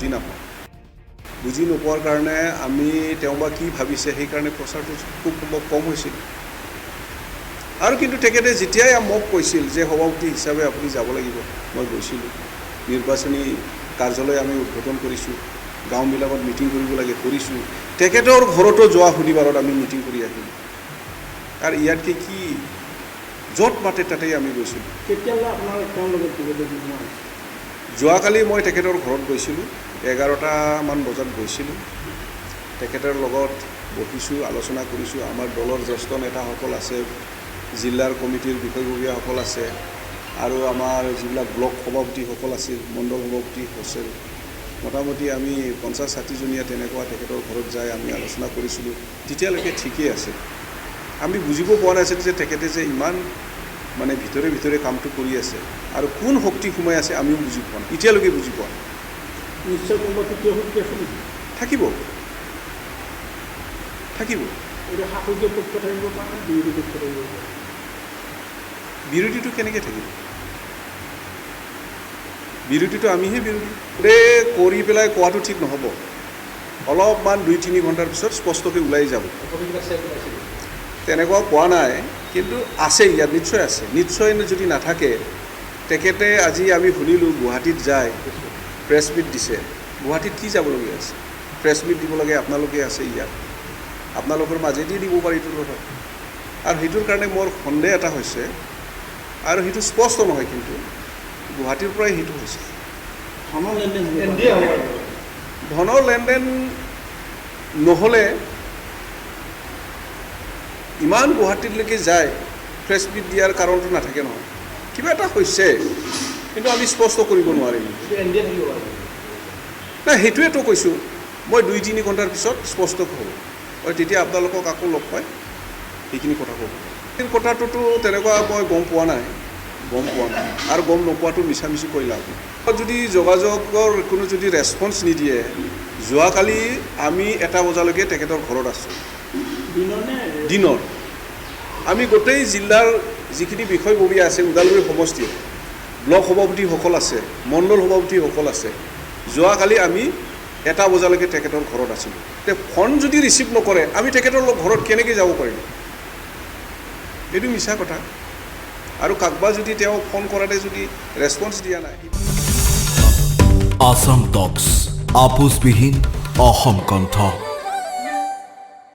বুজি নাপাওঁ বুজি নোপোৱাৰ কাৰণে আমি তেওঁ বা কি ভাবিছে সেইকাৰণে প্ৰচাৰটো খুব সম্ভৱ কম হৈছিল আৰু কিন্তু তেখেতে যেতিয়াই মোক কৈছিল যে সভাপতি হিচাপে আপুনি যাব লাগিব মই গৈছিলোঁ নিৰ্বাচনী কাৰ্যালয় আমি উদ্বোধন কৰিছোঁ গাঁওবিলাকত মিটিং কৰিব লাগে কৰিছোঁ তেখেতৰ ঘৰতো যোৱা শনিবাৰত আমি মিটিং কৰি আহিলোঁ আৰু ইয়াতকৈ কি য'ত মাতে তাতেই আমি গৈছিলোঁ কেতিয়ালৈ আপোনাৰ তেওঁৰ লগত যোগাযোগ নোহোৱা যোৱাকালি মই তেখেতৰ ঘৰত গৈছিলোঁ 11টামান বজাত গৈছিলোঁ তেখেতৰ লগত বহিছোঁ আলোচনা কৰিছোঁ আমাৰ দলৰ জ্যেষ্ঠ নেতাসকল আছে জিলাৰ কমিটিৰ বিষয়ববীয়াসকল আছে আৰু আমাৰ যিবিলাক ব্লক সভাপতিসকল আছিল মণ্ডল সভাপতি আছিল মোটামুটি আমি 50-60জনীয়া তেনেকুৱা তেখেতৰ ঘৰত যাই আমি আলোচনা কৰিছিলোঁ তেতিয়ালৈকে ঠিকেই আছে আমি বুজিব পৰা নাছিল যে তেখেতে যে ইমান মানে ভিতৰে ভিতৰে কামটো কৰি আছে আৰু কোন শক্তি সোমাই আছে আমিও বুজি পোৱা নাই এতিয়ালৈকে বুজি পোৱা নাই নিশ্চয় কোনোবা তৃতীয় শক্তি আছে নেকি থাকিব থাকিব এইটো শাসকীয় পক্ষ থাকিব পাৰে বিৰোধী পক্ষ থাকিব পাৰে বিৰোধীটো কেনেকৈ থাকিব বিৰোধীটো আমিহে বিৰোধী কৰি পেলাই কোৱাটো ঠিক নহ'ব অলপমান 2-3 ঘণ্টাৰ পিছত স্পষ্টকৈ ওলাই যাব তেনেকুৱা কোৱা নাই কিন্তু আছে ইয়াত নিশ্চয় যদি নাথাকে তেখেতে আজি আমি শুনিলোঁ গুৱাহাটীত যায় প্ৰেছ মিট দিছে গুৱাহাটীত কি যাবলগীয়া আছে প্ৰেছ মিট দিব লাগে আপোনালোকে আছে ইয়াত আপোনালোকৰ মাজেদি দিব পাৰি এইটো কথা আৰু সেইটোৰ কাৰণে মোৰ সন্দেহ এটা হৈছে আৰু সেইটো স্পষ্ট নহয় কিন্তু গুৱাহাটীৰ পৰাই সেইটো হৈছে ধনৰ লেনদেন নহ'লে ইমান গুৱাহাটীলৈকে যায় প্ৰেছ মিট দিয়াৰ কাৰণটো নাথাকে নহয় কিবা এটা হৈছে কিন্তু আমি স্পষ্ট কৰিব নোৱাৰিম নাই সেইটোৱেতো কৈছোঁ মই 2-3 ঘণ্টাৰ পিছত স্পষ্ট হ'ব মই তেতিয়া আপোনালোকক আকৌ লগ পাই সেইখিনি কথা ক'ব সেই কথাটোতো তেনেকুৱা মই গম পোৱা নাই আৰু গম নোপোৱাটো মিছামিছি কৈ লাভ যদি যোগাযোগৰ কোনো যদি ৰেছপন্স নিদিয়ে যোৱাকালি আমি 1 বজালৈকে তেখেতৰ ঘৰত আছোঁ দিনৰ আমি গোটেই জিলাৰ যিখিনি বিষয়ববীয়া আছে ওদালগুৰি সমষ্টিৰ ব্লক সভাপতিসকল আছে মণ্ডল সভাপতিসকল আছে যোৱাকালি আমি 1 বজালৈকে তেখেতৰ ঘৰত আছিলোঁ ফোন যদি ৰিচিভ নকৰে আমি তেখেতৰ ঘৰত কেনেকৈ যাব পাৰিম এইটো মিছা কথা আৰু কাকবা যদি তেওঁ ফোন কৰাতে যদি ৰেছপন্স দিয়া নাই আসাম টক্স আপোচবিহীন অসম কণ্ঠ